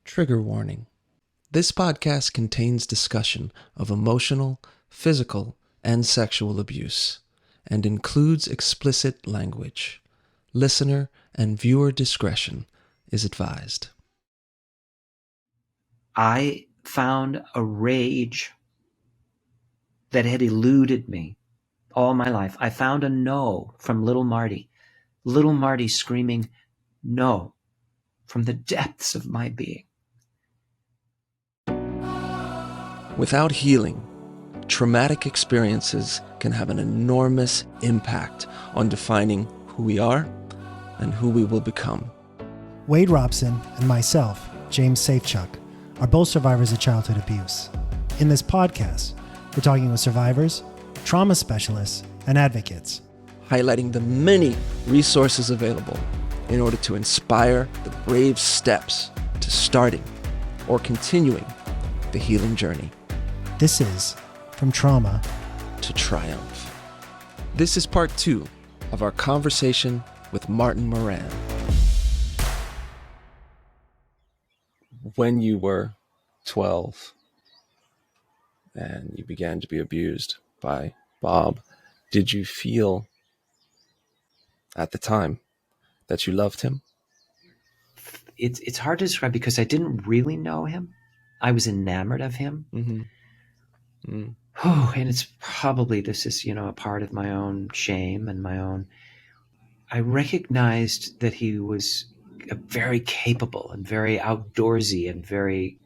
Trigger warning. This podcast contains discussion of emotional, physical, and sexual abuse, and includes explicit language. Listener and viewer discretion is advised. I found a rage that had eluded me all my life. I found a no from little Marty. Little Marty screaming no from the depths of my being. Without healing, traumatic experiences can have an enormous impact on defining who we are and who we will become. Wade Robson and myself, James Safechuck, are both survivors of childhood abuse. In this podcast, we're talking with survivors, trauma specialists, and advocates, highlighting the many resources available in order to inspire the brave steps to starting or continuing the healing journey. This is From Trauma to Triumph. This is part 2 of our conversation with Martin Moran. When you were 12 and you began to be abused by Bob, did you feel at the time that you loved him? It's hard to describe because I didn't really know him. I was enamored of him. Mm-hmm. Oh, and it's probably, this is, a part of my own shame and my own. I recognized that he was very capable and very outdoorsy and very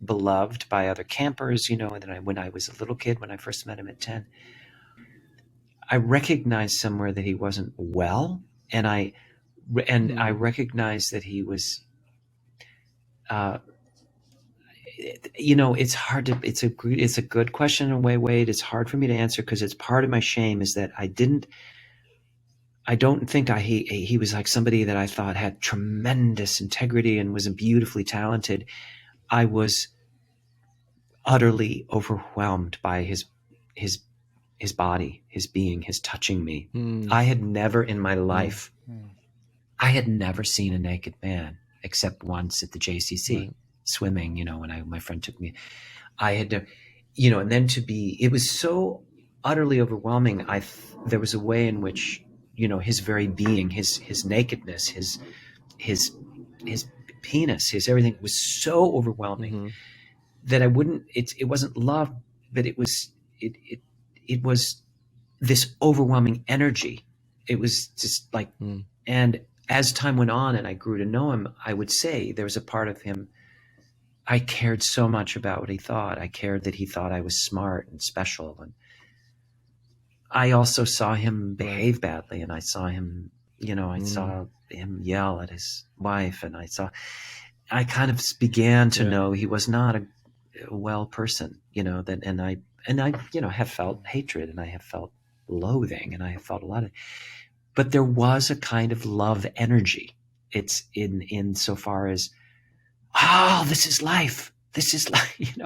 beloved by other campers, and then when I was a little kid, when I first met him at 10, I recognized somewhere that he wasn't well. And I recognized that he was, it's hard to, it's a good question in a way, Wade. It's hard for me to answer because it's part of my shame is that I don't think he was like somebody that I thought had tremendous integrity and was beautifully talented. I was utterly overwhelmed by his body, his being, his touching me. I had never in my life, I had never seen a naked man except once at the JCC swimming, when my friend took me. I had to, and then it was so utterly overwhelming. There was a way in which, his very being, his nakedness, his penis, his everything was so overwhelming that it wasn't love, but it was this overwhelming energy. It was just like, and as time went on and I grew to know him, I would say there was a part of him, I cared so much about what he thought. I cared that he thought I was smart and special. And I also saw him behave badly, and I saw him, saw him yell at his wife, and I kind of began to know he was not a well person, and I have felt hatred, and I have felt loathing, and I have felt a lot of, but there was a kind of love energy. It's in so far as, this is life. This is life,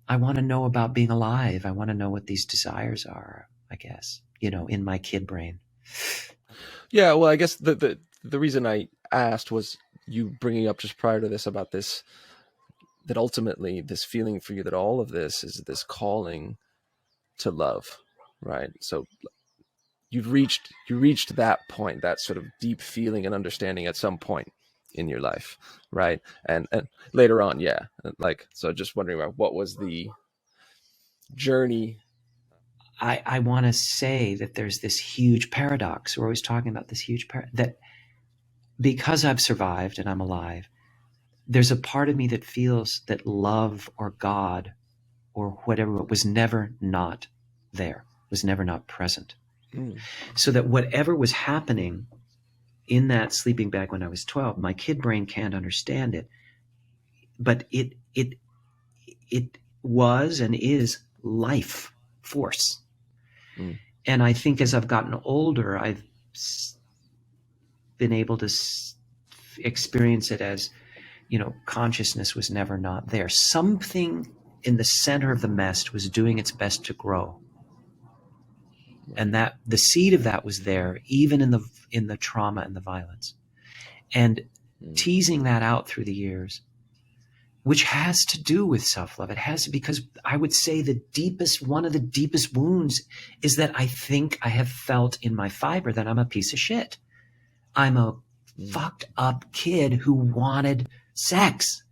I want to know about being alive. I want to know what these desires are, I guess, in my kid brain. Yeah, well, I guess the reason I asked was you bringing up just prior to this about this, that ultimately this feeling for you that all of this is this calling to love, right? So you reached that point, that sort of deep feeling and understanding at some point in your life, right? And later on, so just wondering about what was the journey. I want to say that there's this huge paradox. We're always talking about this huge that because I've survived and I'm alive, there's a part of me that feels that love or God or whatever was never not there, was never not present. So that whatever was happening in that sleeping bag when I was 12, my kid brain can't understand it, but it was and is life force. And I think as I've gotten older, I've been able to experience it as, consciousness was never not there. Something in the center of the mess was doing its best to grow. And that the seed of that was there, even in the trauma and the violence. And teasing that out through the years, which has to do with self-love. It has to, because I would say one of the deepest wounds is that I think I have felt in my fiber that I'm a piece of shit. I'm a fucked up kid who wanted sex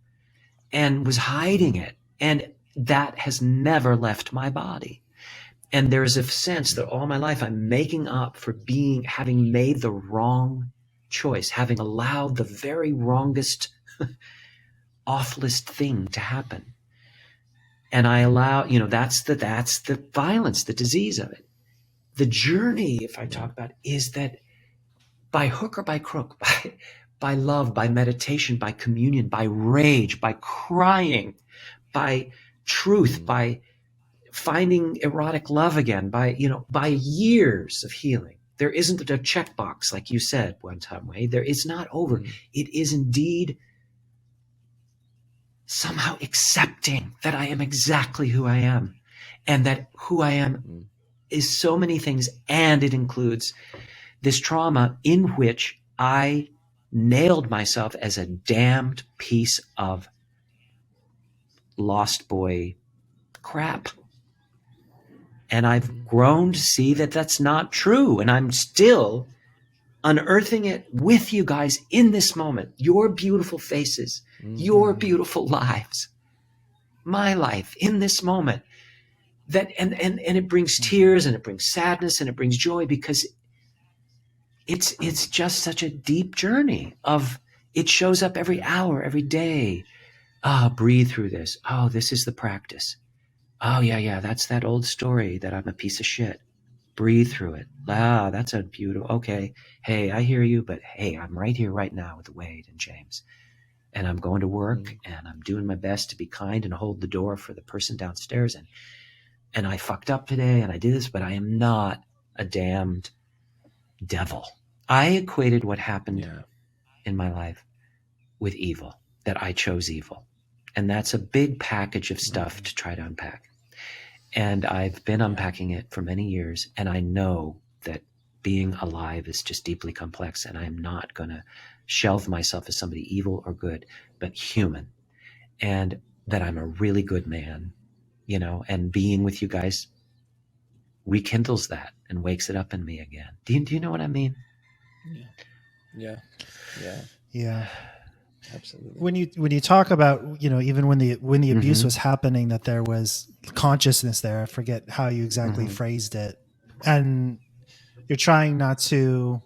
and was hiding it. And that has never left my body. And there's a sense that all my life I'm making up for having made the wrong choice, having allowed the very wrongest, awfulest thing to happen. And I allow, that's the violence, the disease of it. The journey, if I talk about it, is that by hook or by crook, by love, by meditation, by communion, by rage, by crying, by truth, by finding erotic love again, by years of healing. There isn't a checkbox, like you said one time, Wade. There is not over. It is indeed somehow accepting that I am exactly who I am, and that who I am is so many things, and it includes this trauma in which I nailed myself as a damned piece of lost boy crap. And I've grown to see that that's not true. And I'm still unearthing it with you guys in this moment. Your beautiful faces, your beautiful lives, my life in this moment. And it brings tears, and it brings sadness, and it brings joy, because it's just such a deep journey of, it shows up every hour, every day. Breathe through this. This is the practice. Yeah, that's that old story that I'm a piece of shit. Breathe through it. That's a beautiful, okay. Hey, I hear you, but hey, I'm right here, right now with Wade and James. And I'm going to work, and I'm doing my best to be kind and hold the door for the person downstairs. And I fucked up today, and I did this, but I am not a damned devil. I equated what happened in my life with evil, that I chose evil. And that's a big package of stuff to try to unpack. And I've been unpacking it for many years, and I know that being alive is just deeply complex, and I'm not going to shelve myself as somebody evil or good, but human, and that I'm a really good man, and being with you guys rekindles that and wakes it up in me again. Do you know what I mean? Yeah. Absolutely. When you talk about, even when the abuse was happening, that there was consciousness there. I forget how you exactly phrased it, and you're trying not to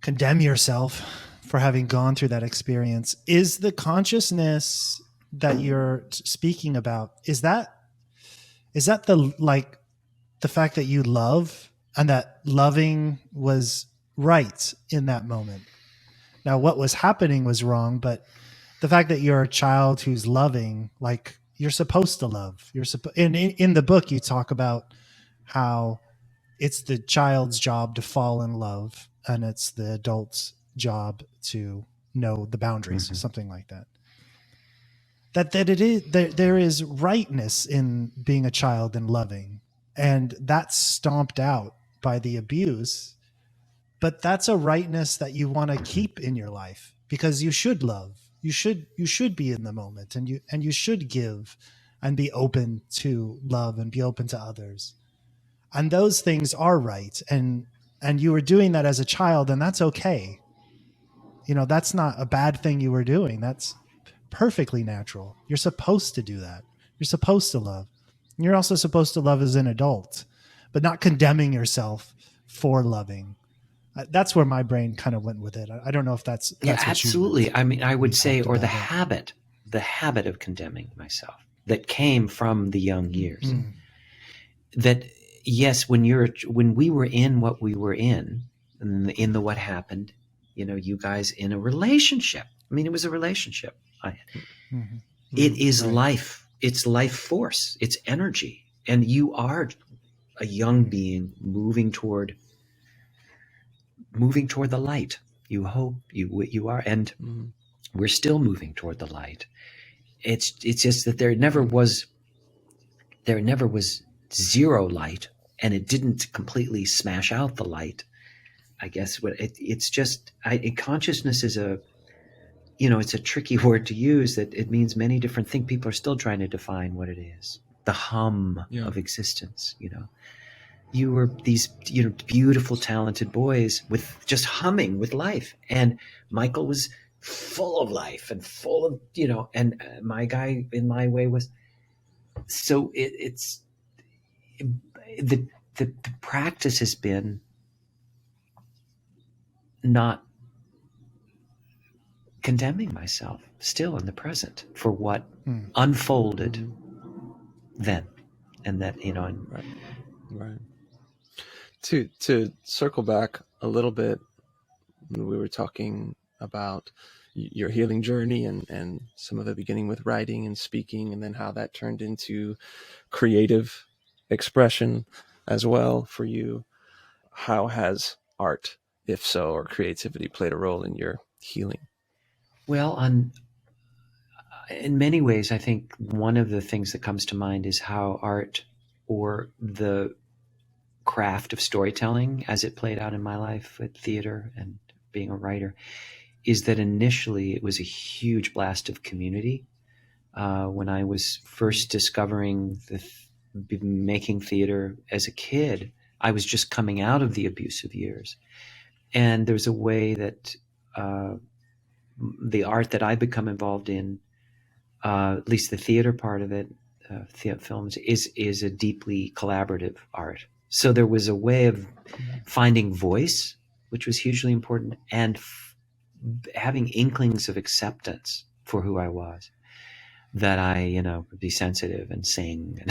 condemn yourself for having gone through that experience. Is the consciousness that you're speaking about, is that the fact that you love, and that loving was right in that moment? Now, what was happening was wrong, but the fact that you're a child who's loving, like, you're supposed to love. In the book, you talk about how it's the child's job to fall in love, and it's the adult's job to know the boundaries, something like that. There is rightness in being a child and loving, and that's stomped out by the abuse. But that's a rightness that you want to keep in your life, because you should love. You should be in the moment, and you should give and be open to love and be open to others. And those things are right. And you were doing that as a child, and that's okay. That's not a bad thing you were doing. That's perfectly natural. You're supposed to do that. You're supposed to love. And you're also supposed to love as an adult, but not condemning yourself for loving. That's where my brain kind of went with it. I don't know if that's absolutely. I mean, I would say, or the habit of condemning myself that came from the young years. That yes, when we were in what we were in the what happened, you guys in a relationship. I mean, it was a relationship. It is life. It's life force. It's energy, and you are a young being moving toward the light. You hope you are, and we're still moving toward the light. It's just that there never was zero light, and it didn't completely smash out the light. I guess it's just consciousness is it's a tricky word to use, that it means many different things. People are still trying to define what it is. The hum of existence, You were these, beautiful, talented boys with just humming with life. And Michael was full of life and full of, and my guy in my way was, so it's the practice has been not condemning myself still in the present for what unfolded then, and that right. To circle back a little bit, when we were talking about your healing journey and some of it beginning with writing and speaking, and then how that turned into creative expression as well for you, how has art, if so, or creativity played a role in your healing? Well, in many ways, I think one of the things that comes to mind is how art, or the craft of storytelling as it played out in my life with theater and being a writer, is that initially it was a huge blast of community. When I was first discovering making theater as a kid, I was just coming out of the abusive years. And there's a way that the art that I've become involved in, at least the theater part of it, films, is a deeply collaborative art. So there was a way of finding voice, which was hugely important, and having inklings of acceptance for who I was, that I, would be sensitive and sing,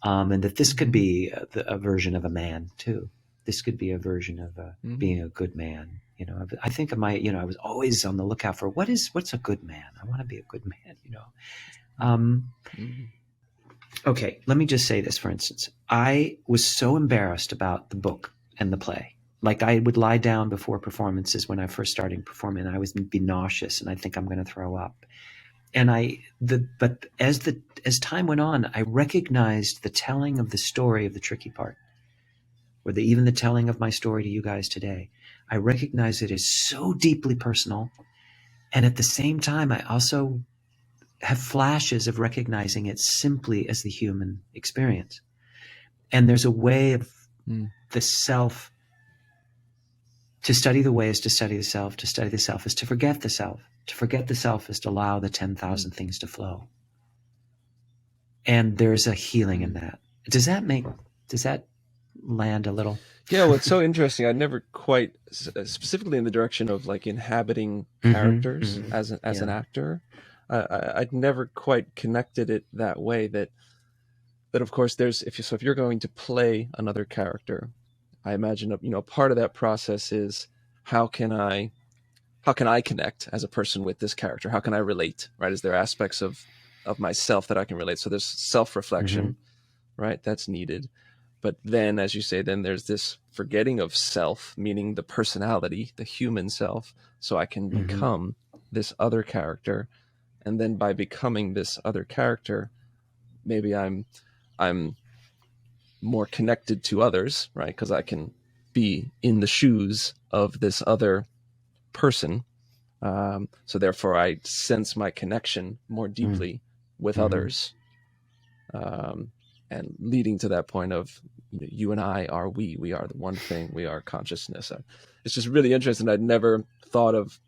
and that this could be a version of a man too. This could be a version of being a good man. I think of my, I was always on the lookout for what's a good man. I want to be a good man. Okay, let me just say this, for instance. I was so embarrassed about the book and the play. Like, I would lie down before performances when I first started performing, and I would be nauseous, and I think I'm going to throw up. And but as time went on, I recognized the telling of the story of the tricky part, or even the telling of my story to you guys today. I recognize it is so deeply personal, and at the same time, I also have flashes of recognizing it simply as the human experience. And there's a way of the self. To study the way is to study the self. To study the self is to forget the self. To forget the self is to allow the 10,000 things to flow. And there's a healing in that. Does that land a little? Yeah, well, it's so interesting. I never quite, specifically in the direction of like inhabiting characters as an actor, I'd never quite connected it that way. That of course there's if you're going to play another character, I imagine part of that process is how can I connect as a person with this character? How can I relate? Right? Is there aspects of myself that I can relate? So there's self-reflection, right? That's needed. But then, as you say, then there's this forgetting of self, meaning the personality, the human self, so I can become this other character. And then by becoming this other character, maybe I'm more connected to others, right? Because I can be in the shoes of this other person. So therefore I sense my connection more deeply with others. And leading to that point of you and I are we are the one thing, we are consciousness. It's just really interesting. I'd never thought of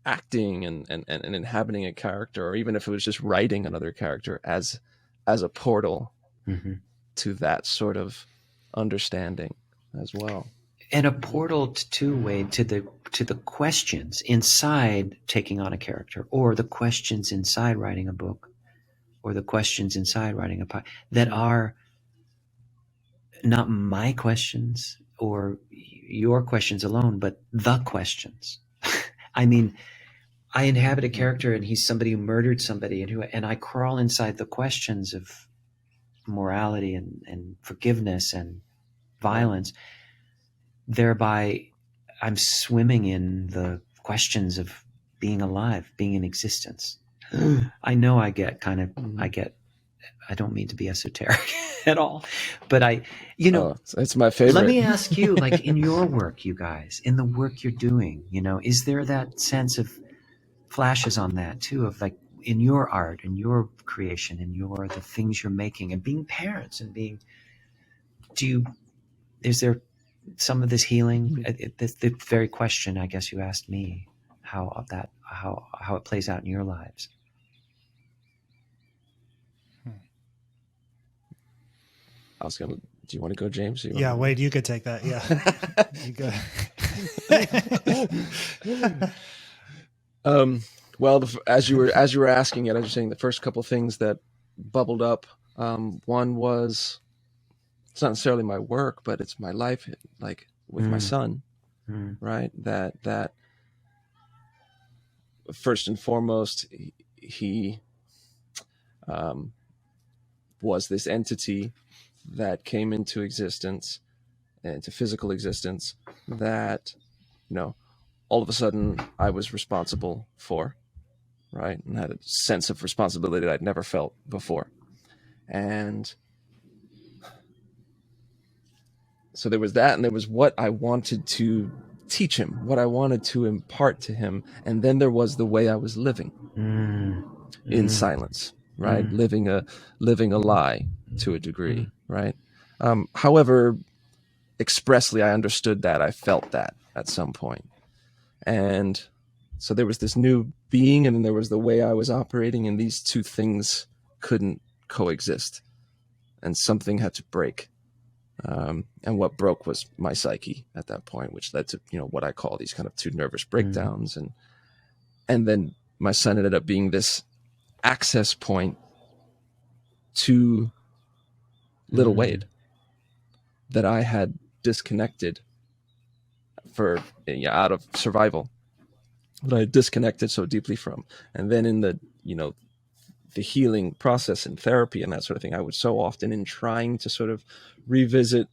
acting and inhabiting a character, or even if it was just writing another character as a portal to that sort of understanding as well. And a portal to the questions inside taking on a character, or the questions inside writing a book, or the questions inside writing a poem, that are not my questions or your questions alone, but the questions. I mean, I inhabit a character and he's somebody who murdered somebody, and I crawl inside the questions of morality and forgiveness and violence. Thereby, I'm swimming in the questions of being alive, being in existence. I know I get I don't mean to be esoteric at all, but it's my favorite. Let me ask you, like, in your work, you guys, in the work you're doing, is there that sense of flashes on that too, of like in your art and your creation and the things you're making and being parents and is there some of this healing? The very question I guess you asked me, how it plays out in your lives. Do you want to go, James? Yeah, Wade, you could take that. Yeah. You go. Well, as you were asking it, I was saying the first couple of things that bubbled up. One was, it's not necessarily my work, but it's my life, like with my son, right? That first and foremost, he was this entity that came into existence, into physical existence, that, all of a sudden I was responsible for, right? And had a sense of responsibility that I'd never felt before. And so there was that, and there was what I wanted to teach him, what I wanted to impart to him. And then there was the way I was living in silence, right? Living a lie to a degree, right? However expressly I understood that, I felt that at some point. And so there was this new being, and then there was the way I was operating, and these two things couldn't coexist, and something had to break. And what broke was my psyche at that point, which led to, what I call these kind of two nervous breakdowns. And then my son ended up being this access point to little Wade that I had disconnected out of survival, that I had disconnected so deeply from. And then in the healing process and therapy and that sort of thing, I would so often, in trying to sort of revisit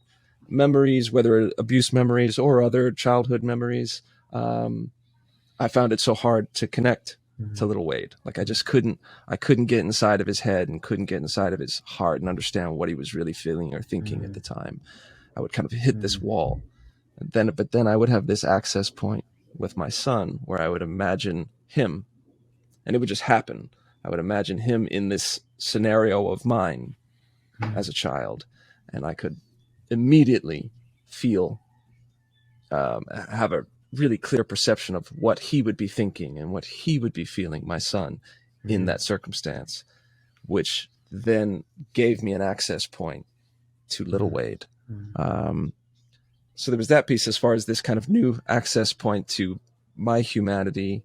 memories, whether abuse memories or other childhood memories, I found it so hard to connect to little Wade. Like I couldn't get inside of his head and couldn't get inside of his heart and understand what he was really feeling or thinking at the time. I would kind of hit this wall. But then I would have this access point with my son where I would imagine him, and it would just happen. I would imagine him in this scenario of mine as a child, and I could immediately feel, have a really clear perception of what he would be thinking and what he would be feeling, my son, in that circumstance, which then gave me an access point to little Wade. So there was that piece as far as this kind of new access point to my humanity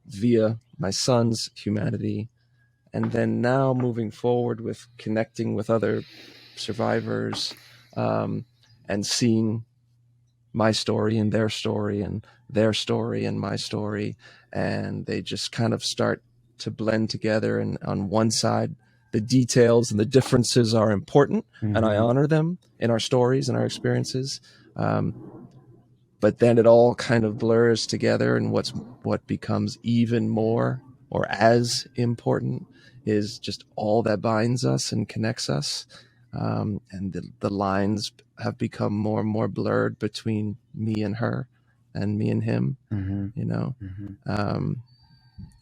via my son's humanity. And then now moving forward with connecting with other survivors, and seeing my story and their story and their story and my story. And they just kind of start to blend together. And on one side, the details and the differences are important, and I honor them in our stories and our experiences. But then it all kind of blurs together, and what becomes even more or as important is just all that binds us and connects us. And the lines have become more and more blurred between me and her and me and him,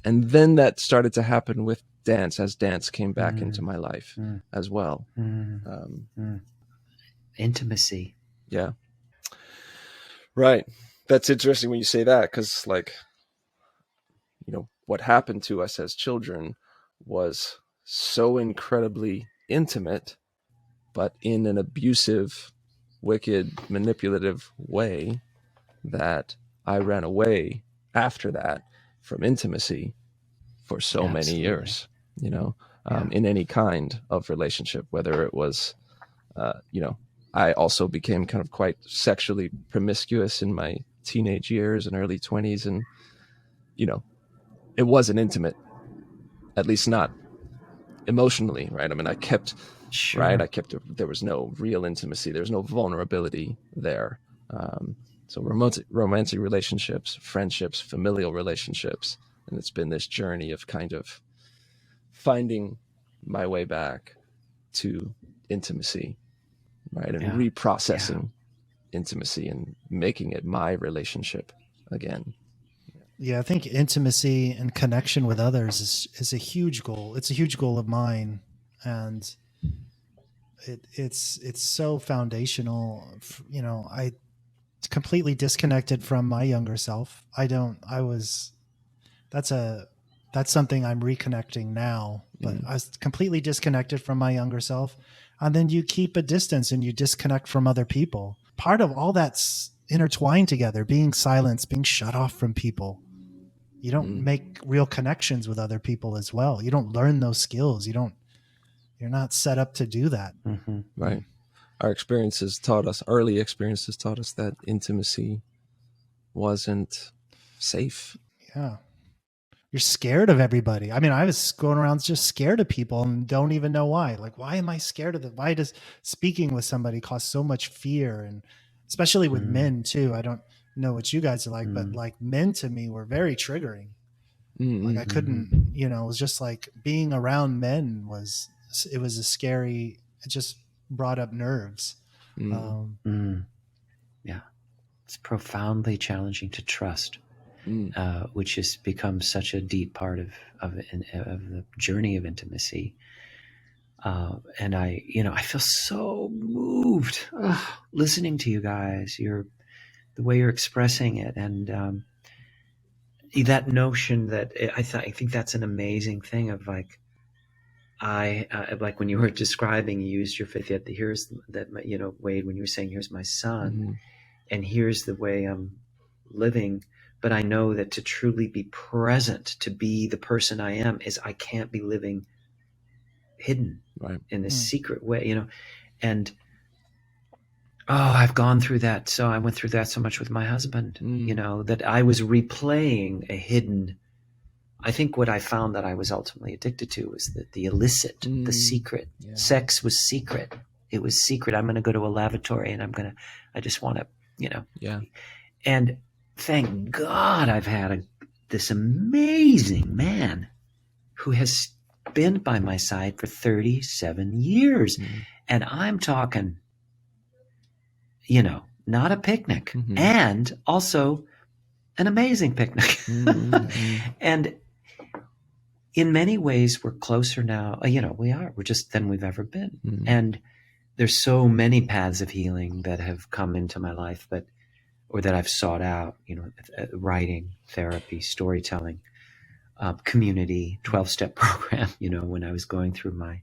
and then that started to happen with dance, as dance came back into my life as well. Intimacy. Yeah. Right. That's interesting when you say that, because what happened to us as children was so incredibly intimate, but in an abusive, wicked, manipulative way, that I ran away after that from intimacy for so many years, in any kind of relationship, whether it was, I also became kind of quite sexually promiscuous in my teenage years and early 20s. And, it wasn't intimate, at least not emotionally, right? I mean, I kept, there was no real intimacy. There was no vulnerability there. So romantic relationships, friendships, familial relationships. And it's been this journey of kind of finding my way back to intimacy, right? And Yeah. reprocessing intimacy and making it my relationship again. Yeah, I think intimacy and connection with others is a huge goal. It's a huge goal of mine, and it's so foundational. You know, I completely disconnected from my younger self. That's something I'm reconnecting now, but I was completely disconnected from my younger self. And then you keep a distance and you disconnect from other people. Part of all that's intertwined together, being silenced, being shut off from people. You don't make real connections with other people as well. You don't learn those skills. You're not set up to do that. Mm-hmm. Right. Early experiences taught us that intimacy wasn't safe. Yeah. You're scared of everybody. I mean, I was going around just scared of people and don't even know why. Like, why am I scared of them? Why does speaking with somebody cause so much fear? And especially with men too. I don't know what you guys are like, but like men to me were very triggering. Like I couldn't, you know, it was just like being around men was a scary, it just brought up nerves. Yeah. It's profoundly challenging to trust. Which has become such a deep part of the journey of intimacy. And I feel so moved listening to you guys, the way you're expressing it. And that notion that I think that's an amazing thing of like, like when you were describing, you used your faith, yet here's that, you know, Wade, when you were saying, here's my son and here's the way I'm living. But I know that to truly be present, to be the person I am, is I can't be living hidden in this secret way, you know. And I've gone through that. So I went through that so much with my husband, you know, that I was replaying a hidden. I think what I found that I was ultimately addicted to was that the illicit, the secret. Sex was secret. It was secret. I'm going to go to a lavatory and I just want to, you know. Yeah. And thank God I've had this amazing man who has been by my side for 37 years. And I'm talking, you know, not a picnic and also an amazing picnic. And in many ways, we're closer now. You know, we're just than we've ever been. And there's so many paths of healing that have come into my life, or that I've sought out, you know, writing, therapy, storytelling, community, 12-step program, you know, when I was going through my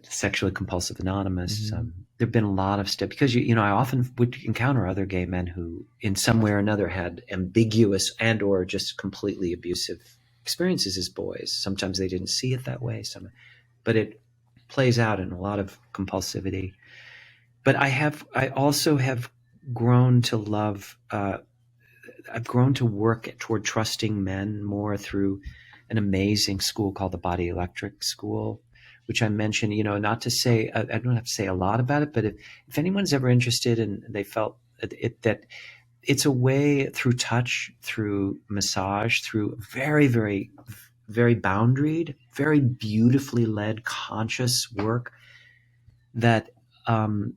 Sexually Compulsive Anonymous. There've been a lot of steps because, you know, I often would encounter other gay men who in some way or another had ambiguous and or just completely abusive experiences as boys. Sometimes they didn't see it that way, but it plays out in a lot of compulsivity. But I also have grown to love, I've grown to work toward trusting men more through an amazing school called the Body Electric School, which I mentioned, you know, not to say, I don't have to say a lot about it, but if anyone's ever interested and they felt that it's a way through touch, through massage, through very, very, very boundaried, very beautifully led conscious work that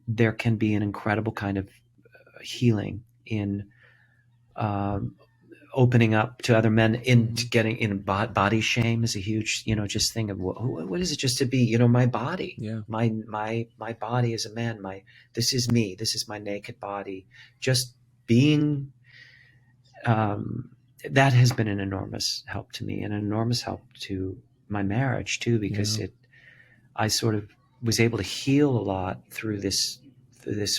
there can be an incredible kind of healing in opening up to other men, into getting in. Body shame is a huge, you know, just thing of what is it just to be, you know, my body, my body as a man, this is me, this is my naked body, just being. That has been an enormous help to me and an enormous help to my marriage too, because I sort of was able to heal a lot through this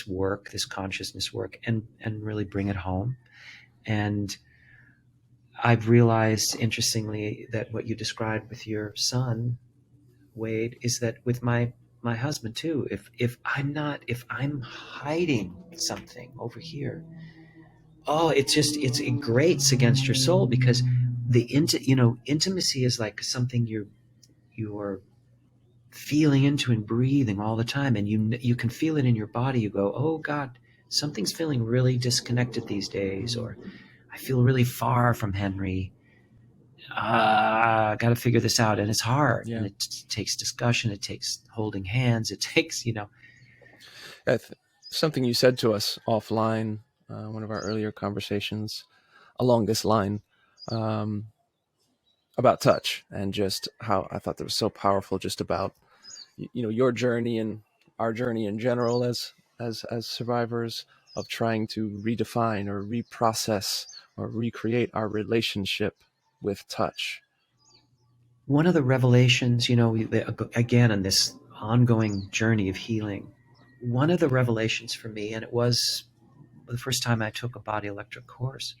work, this consciousness work, and really bring it home. And I've realized, interestingly, that what you described with your son, Wade, is that with my husband too. If I'm hiding something over here, it grates against your soul, because intimacy is like something you're feeling into and breathing all the time, and you can feel it in your body. You go, oh God, something's feeling really disconnected these days, or I feel really far from Henry. got to figure this out. And it's hard. Yeah. And it takes discussion. It takes holding hands. It takes, Something you said to us offline, one of our earlier conversations along this line, about touch, and just how I thought that was so powerful, just about, your journey and our journey in general as survivors, of trying to redefine or reprocess or recreate our relationship with touch. One of the revelations, again, on this ongoing journey of healing, one of the revelations for me, and it was the first time I took a body electric course,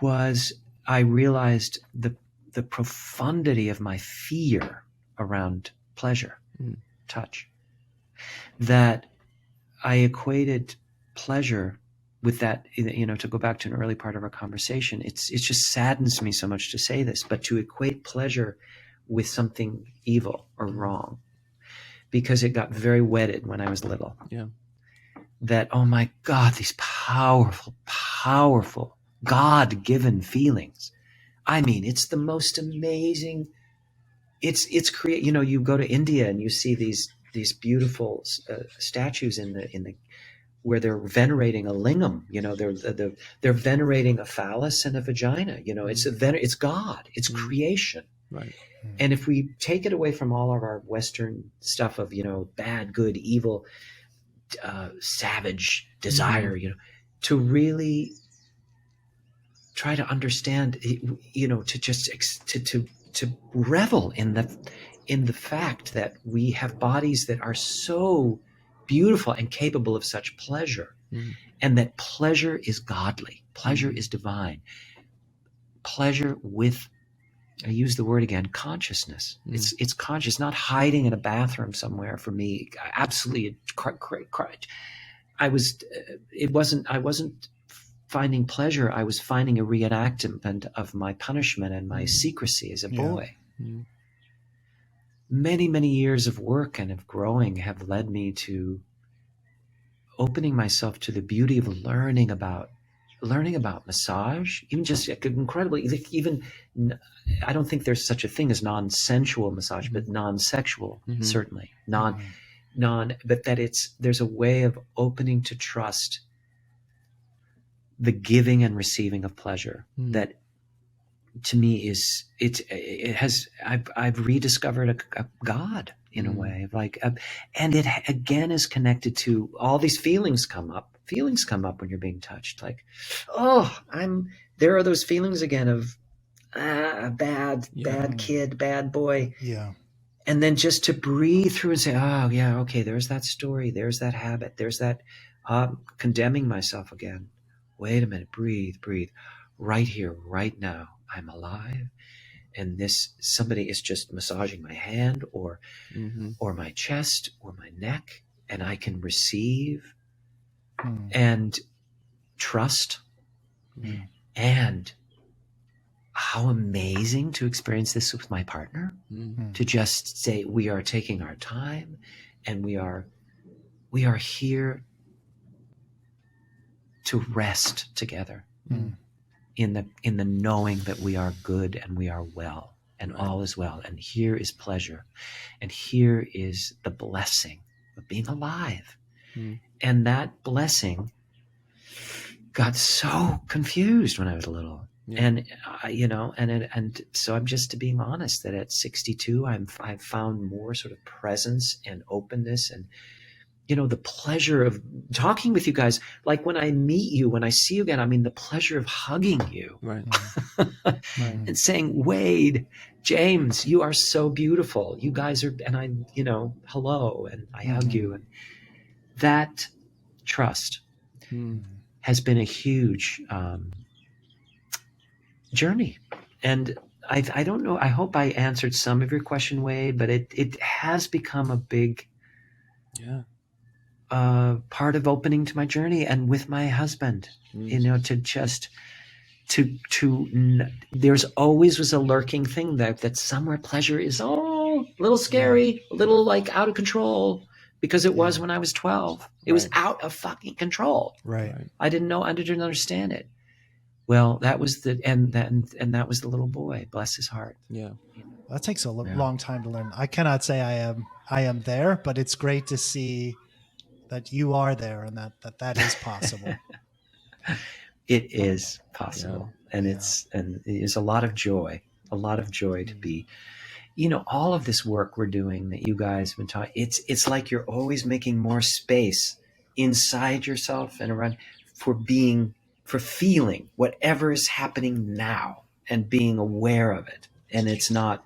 was I realized the profundity of my fear around pleasure, touch, that I equated pleasure with that, to go back to an early part of our conversation, it just saddens me so much to say this, but to equate pleasure with something evil or wrong, because it got very wedded when I was little. Yeah. That, oh my God, these powerful, powerful, God-given feelings. I mean, it's the most amazing. It's you go to India and you see these beautiful statues in the where they're venerating a lingam. They're venerating a phallus and a vagina. It's God. It's creation. Right. And if we take it away from all of our Western stuff of bad, good, evil, savage desire, to really try to understand, to just to revel in the fact that we have bodies that are so beautiful and capable of such pleasure, and that pleasure is godly, pleasure is divine, pleasure with, I use the word again, consciousness. It's conscious, not hiding in a bathroom somewhere. For me, absolutely, I wasn't finding pleasure. I was finding a reenactment of my punishment and my secrecy as a boy. Many, many years of work and of growing have led me to opening myself to the beauty of learning about massage, even just incredibly, even, I don't think there's such a thing as non-sensual massage, but non-sexual, certainly but that there's a way of opening to trust the giving and receiving of pleasure that, to me, I've rediscovered a God in a way, and it again is connected to all these feelings come up. Feelings come up when you're being touched, like, there are those feelings again of bad kid, bad boy. Yeah. And then just to breathe through and say, oh yeah, okay, there's that story, there's that habit, there's that condemning myself again. Wait a minute, breathe. Right here, right now, I'm alive. And somebody is just massaging my hand or my chest or my neck, and I can receive and trust. And how amazing to experience this with my partner, to just say, we are taking our time and we are here to rest together in the knowing that we are good and we are well and all is well. And here is pleasure. And here is the blessing of being alive. And that blessing got so confused when I was little. And and so I'm just being honest that at 62, I've found more sort of presence and openness and, the pleasure of talking with you guys. Like when I meet you, when I see you again, I mean, the pleasure of hugging you, and saying, Wade, James, you are so beautiful. You guys are, and I, hello, and I hug you. And that trust has been a huge journey. And I don't know, I hope I answered some of your question, Wade, but it has become a big part of opening to my journey, and with my husband, to just there's always was a lurking thing that somewhere pleasure is a little scary, a little like out of control, because it was when I was 12. It was out of fucking control. Right. I didn't understand it. Well, that was that was the little boy, bless his heart. Yeah. That takes a long time to learn. I cannot say I am there, but it's great to see that you are there and that is possible. It is possible. Yeah. And it's a lot of joy to be, all of this work we're doing that you guys have been talking, it's like you're always making more space inside yourself and around for feeling whatever is happening now and being aware of it. And it's not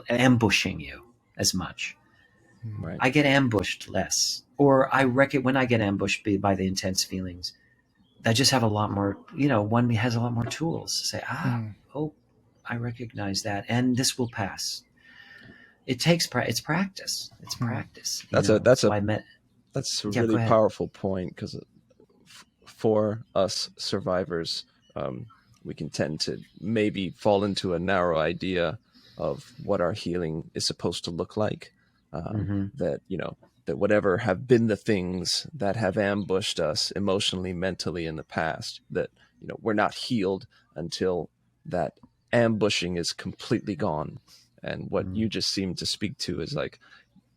ambushing you as much. Right. I get ambushed less, or I reckon when I get ambushed by the intense feelings, I just have a lot more, one has a lot more tools to say, oh, I recognize that, and this will pass. It takes it's practice. It's practice. That's a really powerful point, because for us survivors, we can tend to maybe fall into a narrow idea of what our healing is supposed to look like. That, that whatever have been the things that have ambushed us emotionally, mentally in the past, that, we're not healed until that ambushing is completely gone. And what you just seem to speak to is like,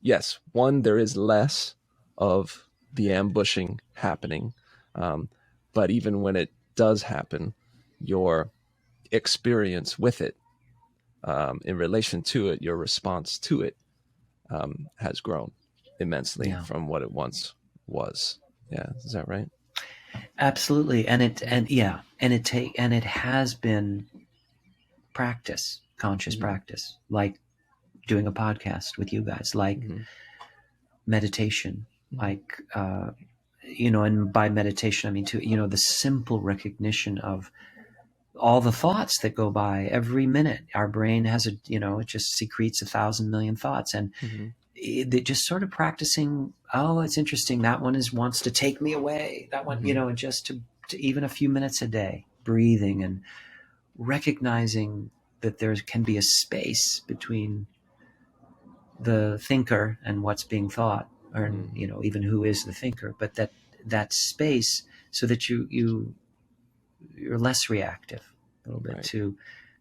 yes, one, there is less of the ambushing happening. But even when it does happen, your experience with it, in relation to it, your response to it, has grown immensely from what it once was. Yeah. Is that right? Absolutely. And it has been practice, conscious practice, like doing a podcast with you guys, like meditation, like, and by meditation, I mean the simple recognition of all the thoughts that go by every minute. Our brain has it just secretes 1,000 million thoughts, and it just sort of practicing. Oh, it's interesting. That one wants to take me away. That one, and just to even a few minutes a day, breathing and recognizing that there can be a space between the thinker and what's being thought, or even who is the thinker, but that space, so that you're less reactive a little bit to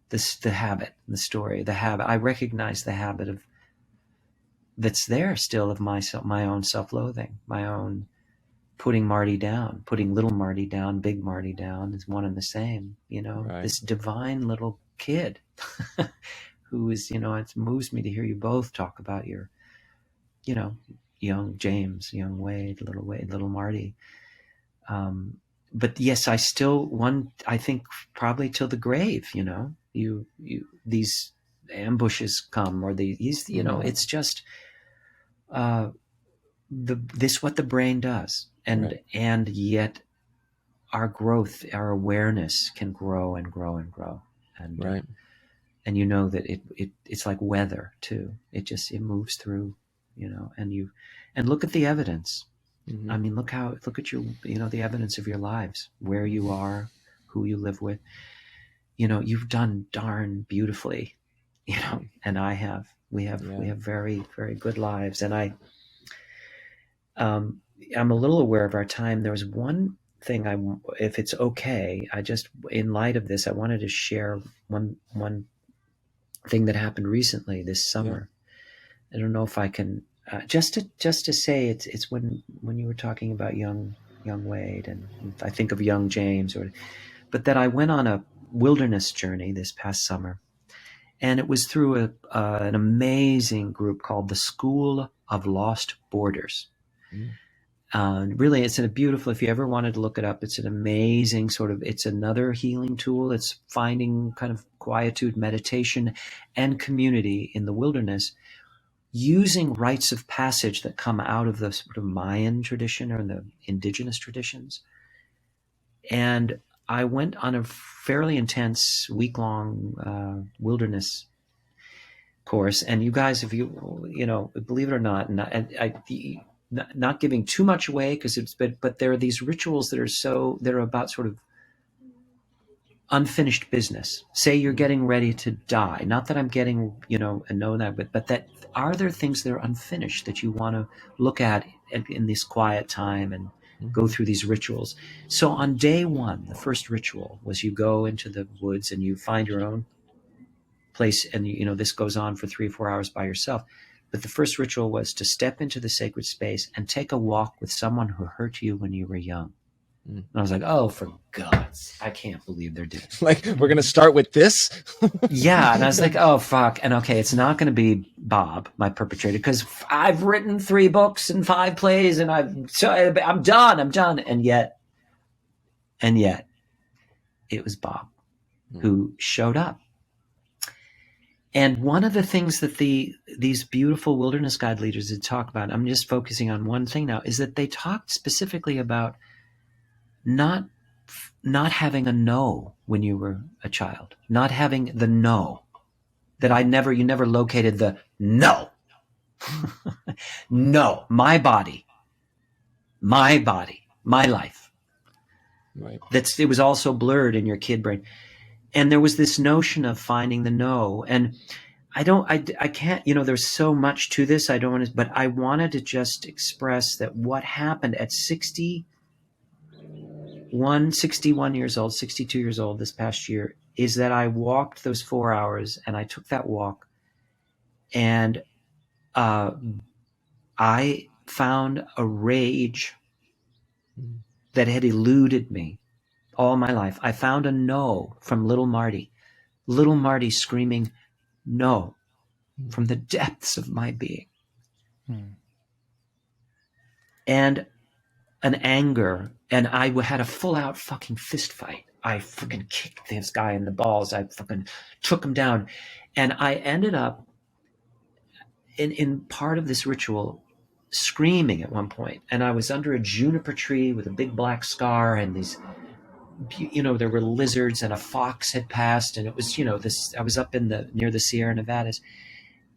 this, the habit, the story, the habit. I recognize the habit of that's there still of my own self-loathing, my own putting Marty down, putting little Marty down, big Marty down is one and the same, this divine little kid who is, it moves me to hear you both talk about your, young James, young Wade, little Marty. But yes, I think probably till the grave, these ambushes come, or these, it's just, what the brain does. And yet our growth, our awareness can grow and grow and grow. And, and that it's like weather too. It moves through, and look at the evidence. I mean, look at your, the evidence of your lives, where you are, who you live with. You've done darn beautifully, and we have very, very good lives. And I'm a little aware of our time. There was one thing if it's okay, in light of this, I wanted to share one thing that happened recently this summer. I don't know if I can, just to say it's when you were talking about young Wade, and I think of young James, but that I went on a wilderness journey this past summer, and it was through an amazing group called the School of Lost Borders. Really, it's a beautiful, if you ever wanted to look it up, it's an amazing it's another healing tool. It's finding kind of quietude, meditation, and community in the wilderness, using rites of passage that come out of the sort of Mayan tradition or the indigenous traditions. And I went on a fairly intense week-long wilderness course. And you guys, if you believe it or not, not giving too much away, but there are these rituals that are about sort of unfinished business. Say you're getting ready to die. Not that I'm getting, and know that, but that are there things that are unfinished that you want to look at in this quiet time, and go through these rituals. So on day one, the first ritual was you go into the woods and you find your own place, and this goes on for 3 or 4 hours by yourself. But the first ritual was to step into the sacred space and take a walk with someone who hurt you when you were young. And I was like, oh, for God's, I can't believe they're doing it. Like, we're going to start with this? Yeah. And I was like, oh, fuck. And okay, it's not going to be Bob, my perpetrator, because I've written 3 books and 5 plays, and I'm done. And yet it was Bob who showed up. And one of the things that these beautiful wilderness guide leaders did talk about, I'm just focusing on one thing now, is that they talked specifically about not having a no when you were a child, not having the no, that you never located the no. No, my body, my life. Right. It was also blurred in your kid brain. And there was this notion of finding the no. And I can't, there's so much to this. I don't want to, but I wanted to just express that what happened at 61 years old, 62 years old this past year, is that I walked those 4 hours, and I took that walk, and I found a rage that had eluded me all my life. I found a no from little Marty screaming no from the depths of my being. And an anger, and I had a full out fucking fist fight. I fucking kicked this guy in the balls. I fucking took him down. And I ended up in part of this ritual screaming at one point. And I was under a juniper tree with a big black scar, and these, there were lizards, and a fox had passed, and it was, I was up near the Sierra Nevadas,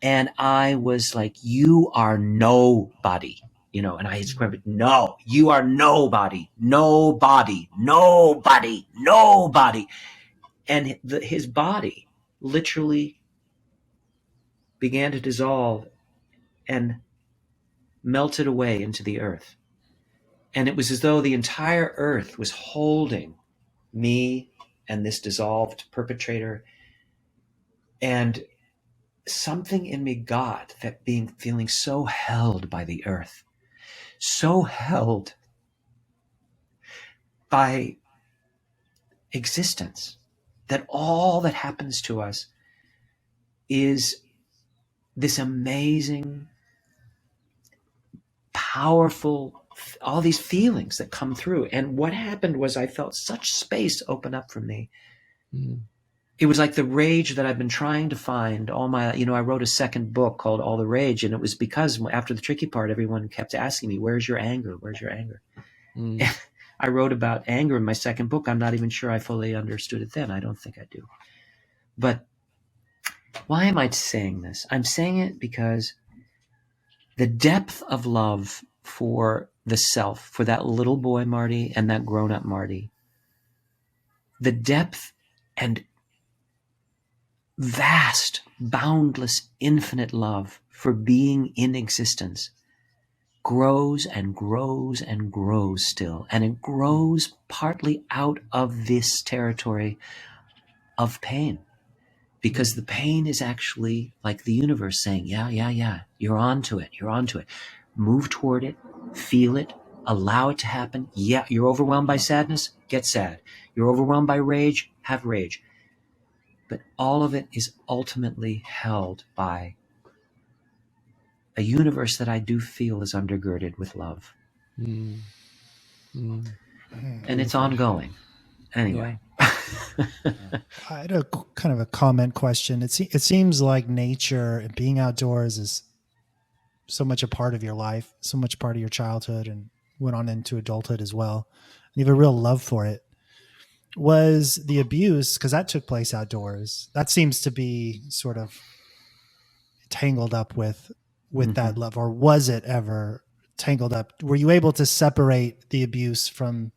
and I was like, you are nobody, and I screamed, no, you are nobody, nobody, nobody, nobody. And his body literally began to dissolve and melted away into the earth. And it was as though the entire earth was holding me and this dissolved perpetrator. And something in me got that feeling so held by the earth, so held by existence, that all that happens to us is this amazing, powerful, all these feelings that come through. And what happened was I felt such space open up for me. It was like the rage that I've been trying to find all my, I wrote a second book called All the Rage, and it was because after the tricky part, everyone kept asking me, where's your anger? Where's your anger? I wrote about anger in my second book. I'm not even sure I fully understood it then. I don't think I do. But why am I saying this? I'm saying it because the depth of love for the self, for that little boy Marty and that grown-up Marty, the depth and vast, boundless, infinite love for being in existence grows and grows and grows still. And it grows partly out of this territory of pain, because the pain is actually like the universe saying, yeah, you're onto it. Move toward it, feel it, allow it to happen. Yeah, you're overwhelmed by sadness, get sad. You're overwhelmed by rage, have rage. But all of it is ultimately held by a universe that I do feel is undergirded with love. And it's ongoing. Anyway. I had a kind of a comment question. It seems like nature and being outdoors is so much a part of your life, so much part of your childhood, and went on into adulthood as well. And you have a real love for it. Was the abuse, because that took place outdoors, that seems to be sort of tangled up with that love, or was it ever tangled up? Were you able to separate the abuse from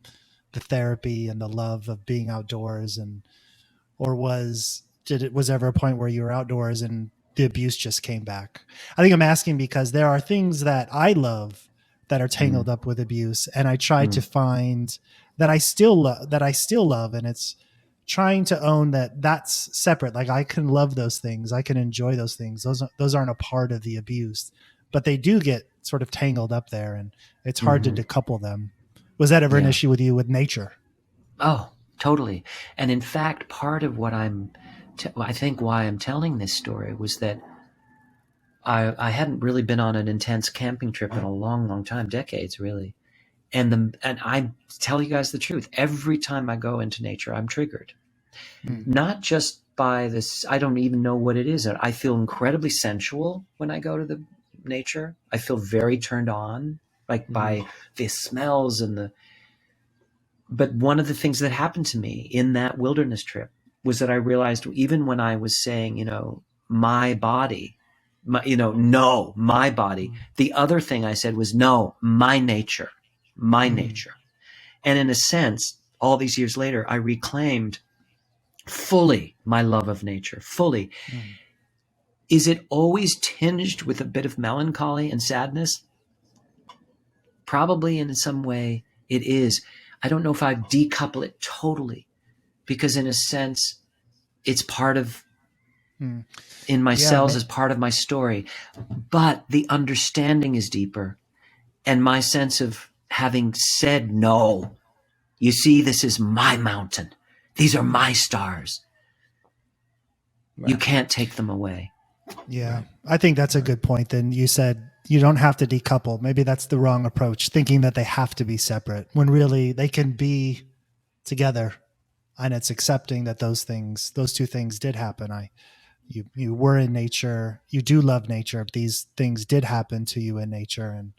the therapy and the love of being outdoors, or was ever a point where you were outdoors and the abuse just came back? I think I'm asking because there are things that I love that are tangled up with abuse, and I try to find that I still love, and it's trying to own that that's separate. Like I can love those things, I can enjoy those things. Those aren't a part of the abuse, but they do get sort of tangled up there, and it's hard to decouple them. Was that ever an issue with you with nature? Oh, totally. And in fact, part of what I think why I'm telling this story was that I hadn't really been on an intense camping trip in a long, long time, decades really. And I tell you guys the truth, every time I go into nature, I'm triggered. Not just by this, I don't even know what it is. I feel incredibly sensual when I go to the nature. I feel very turned on, like by the smells but one of the things that happened to me in that wilderness trip was that I realized even when I was saying, my body, no, my body, the other thing I said was, no, my nature, my nature. And in a sense, all these years later, I reclaimed fully my love of nature, fully. Is it always tinged with a bit of melancholy and sadness? Probably in some way it is. I don't know if I decouple it totally, because in a sense, it's part of in my cells as part of my story, but the understanding is deeper. And my sense of having said, no, you see, this is my mountain. These are my stars. Right. You can't take them away. Yeah. Right. I think that's a good point. Then you said you don't have to decouple. Maybe that's the wrong approach, thinking that they have to be separate when really they can be together. And it's accepting that those two things did happen. You were in nature. You do love nature. These things did happen to you in nature, and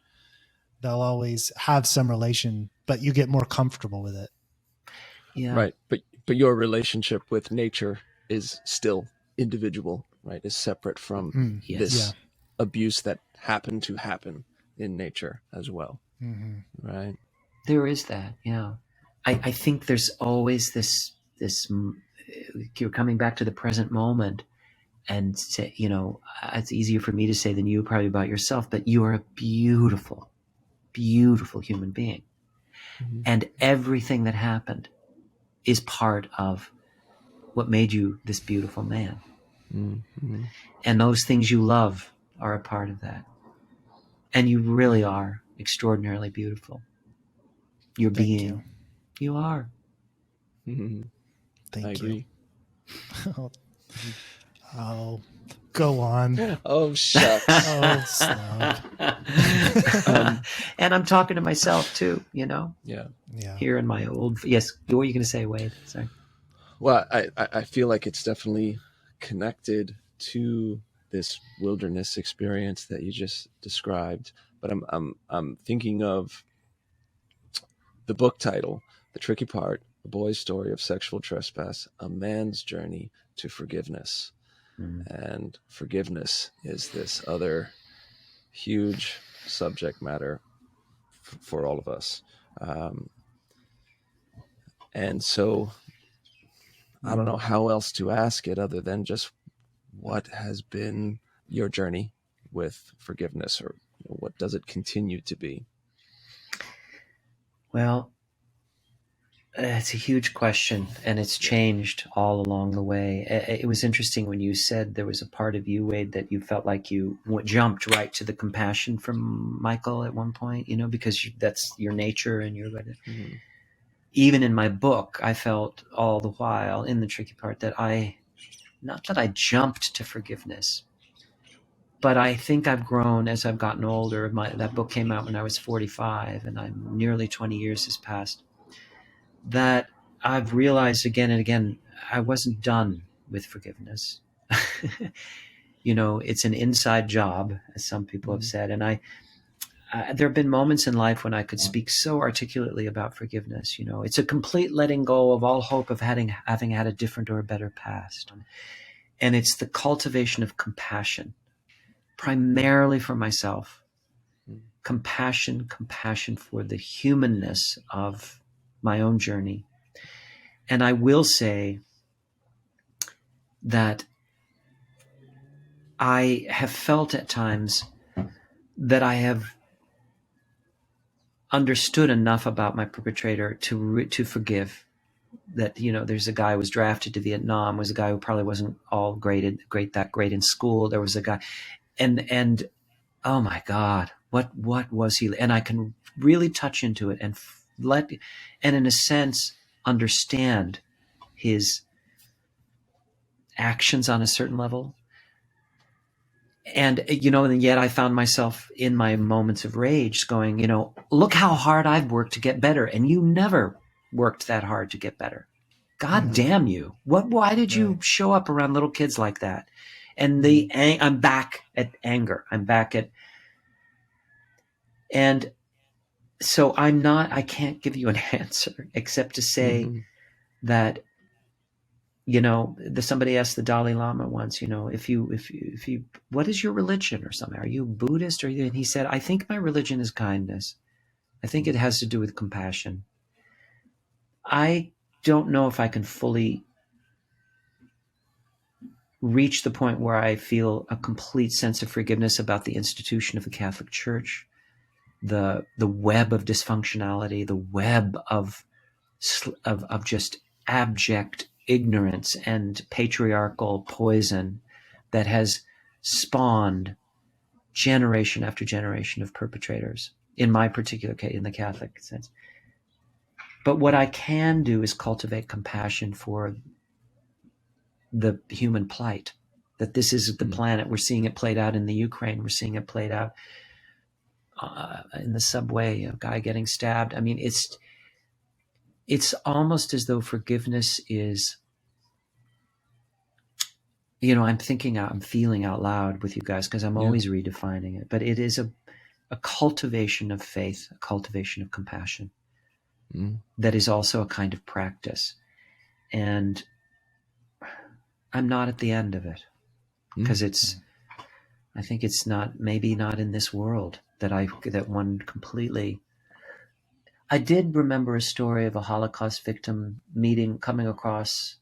they'll always have some relation, but you get more comfortable with it. Yeah. Right. But your relationship with nature is still individual, right? Is separate from this abuse that happened to happen in nature as well. Right. There is that. Yeah. I think there's always this, you're coming back to the present moment, and say, it's easier for me to say than you probably about yourself, but you are a beautiful, beautiful human being. And everything that happened is part of what made you this beautiful man. And those things you love are a part of that. And you really are extraordinarily beautiful. Your being. You are. Thank you. Oh, go on. Oh, shucks. Oh, slug. And I'm talking to myself too, Yeah. Here in my old, yes. What were you going to say, Wade? Sorry. Well, I feel like it's definitely connected to this wilderness experience that you just described. But I'm thinking of the book title, The Tricky Part, A Boy's Story of Sexual Trespass, A Man's Journey to Forgiveness. And forgiveness is this other huge subject matter for all of us. And so I don't know how else to ask it other than just what has been your journey with forgiveness, or what does it continue to be? Well, it's a huge question, and it's changed all along the way. It was interesting when you said there was a part of you, Wade, that you felt like you jumped right to the compassion from Michael at one point, because that's your nature and you're going to... Even in my book, I felt all the while in the tricky part that not that I jumped to forgiveness, but I think I've grown as I've gotten older. That book came out when I was 45, and I'm nearly 20 years has passed. That I've realized again and again, I wasn't done with forgiveness. It's an inside job, as some people have said. And there have been moments in life when I could speak so articulately about forgiveness. It's a complete letting go of all hope of having had a different or a better past. And it's the cultivation of compassion, primarily for myself. Compassion for the humanness of my own journey. And I will say that I have felt at times that I have understood enough about my perpetrator to forgive. That, you know, there's a guy who was drafted to Vietnam, was a guy who probably wasn't all great in school. There was a guy, and oh my God, what was he? And I can really touch into it and and in a sense understand his actions on a certain level. And, you know, and yet I found myself in my moments of rage going, you know, look how hard I've worked to get better. And you never worked that hard to get better. God damn you. Why did you show up around little kids like that? And I'm back at anger. I'm back at, and so I can't give you an answer except to say that, you know, somebody asked the Dalai Lama once, you know, if you, what is your religion or something? Are you Buddhist? And he said, I think my religion is kindness. I think it has to do with compassion. I don't know if I can fully reach the point where I feel a complete sense of forgiveness about the institution of the Catholic Church, the web of dysfunctionality, the web of just abject ignorance and patriarchal poison that has spawned generation after generation of perpetrators, in my particular case, in the Catholic sense. But what I can do is cultivate compassion for the human plight, that this is the planet. We're seeing it played out in the Ukraine. We're seeing it played out in the subway, a guy getting stabbed. I mean, it's almost as though forgiveness is, you know, I'm feeling out loud with you guys because I'm always redefining it, but it is a cultivation of faith, a cultivation of compassion that is also a kind of practice. And I'm not at the end of it because I think it's maybe not in this world that one completely. I did remember a story of a Holocaust victim coming across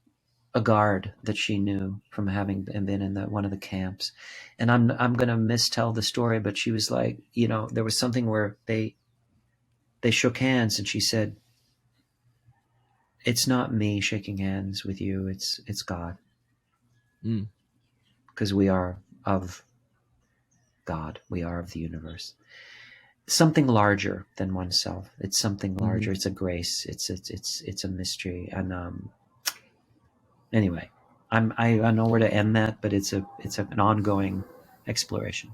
a guard that she knew from having been in one of the camps. And I'm going to mistell the story, but she was like, you know, there was something where they shook hands and she said, it's not me shaking hands with you. It's God. Because we are of God. We are of the universe. Something larger than oneself. It's something larger. It's a grace. It's a mystery. And anyway, I know where to end that, but it's an ongoing exploration.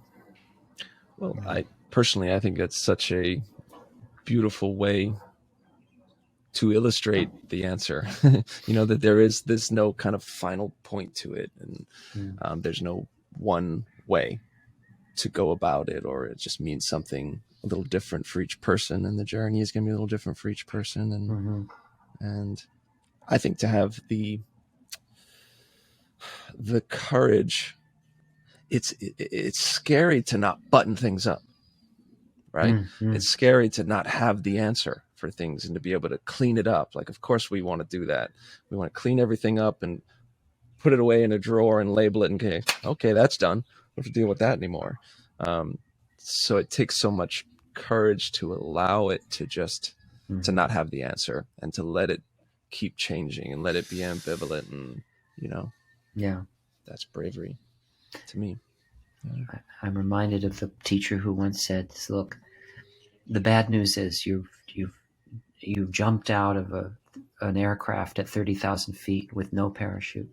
Well, I think that's such a beautiful way to illustrate the answer. You know, that there's no kind of final point to it, and there's no one way to go about it, or it just means something a little different for each person, and the journey is going to be a little different for each person. And and I think to have the courage, it's scary to not button things up, right? It's scary to not have the answer for things and to be able to clean it up. Like, of course we want to do that. We want to clean everything up and put it away in a drawer and label it, and okay, that's done. We don't have to deal with that anymore. So it takes so much courage to allow it to just to not have the answer and to let it keep changing and let it be ambivalent, and you know, that's bravery to me. I'm reminded of the teacher who once said, look, the bad news is you've jumped out of an aircraft at 30,000 feet with no parachute.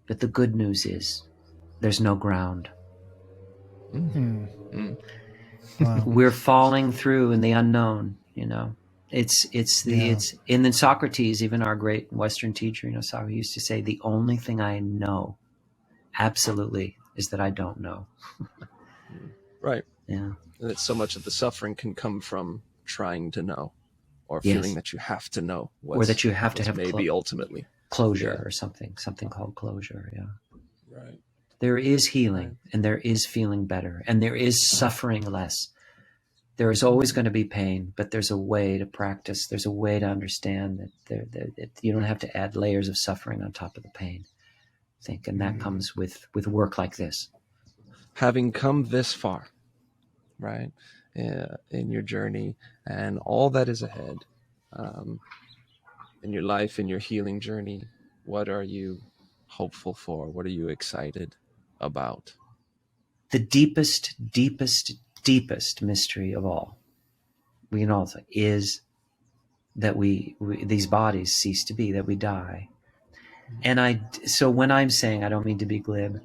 But the good news is there's no ground. Wow. We're falling through in the unknown, you know. It's and then Socrates, even our great Western teacher, you know, Socrates used to say, the only thing I know absolutely is that I don't know. Right. Yeah. And that so much of the suffering can come from trying to know, or feeling that you have to know, or that you have to have maybe ultimately closure or something called closure. Yeah. Right. There is healing, and there is feeling better, and there is suffering less. There is always going to be pain, but there's a way to practice. There's a way to understand that you don't have to add layers of suffering on top of the pain, I think. And that comes with work like this. Having come this far, right? in your journey and all that is ahead, in your life, in your healing journey. What are you hopeful for? What are you excited about? The deepest, deepest, deepest mystery of all, we can all say, is that we these bodies cease to be, that we die. And so when I'm saying, I don't mean to be glib,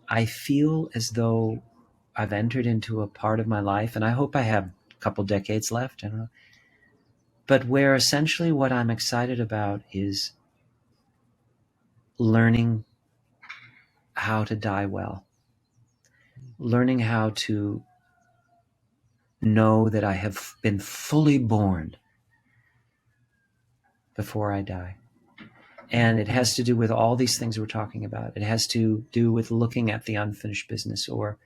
I feel as though I've entered into a part of my life, and I hope I have a couple decades left, I don't know, but where essentially what I'm excited about is learning how to die well, learning how to know that I have been fully born before I die. And it has to do with all these things we're talking about. It has to do with looking at the unfinished business, or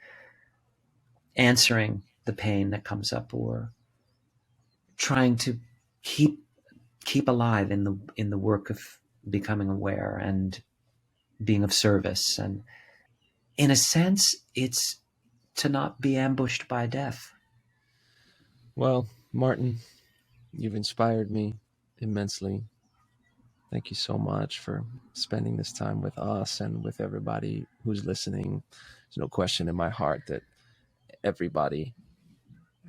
answering the pain that comes up, or trying to keep alive in the work of becoming aware and being of service. And in a sense, it's to not be ambushed by death. Well, Martin, you've inspired me immensely. Thank you so much for spending this time with us and with everybody who's listening. There's no question in my heart that everybody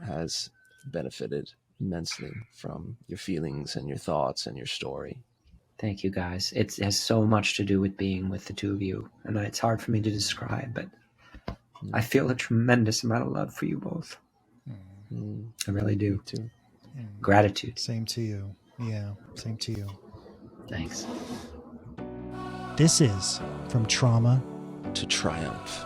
has benefited immensely from your feelings and your thoughts and your story. Thank you, guys. It has so much to do with being with the two of you, and it's hard for me to describe, but I feel a tremendous amount of love for you both. I really do. Me too. Gratitude. Same to you. Yeah, same to you. Thanks. This is From Trauma To Triumph.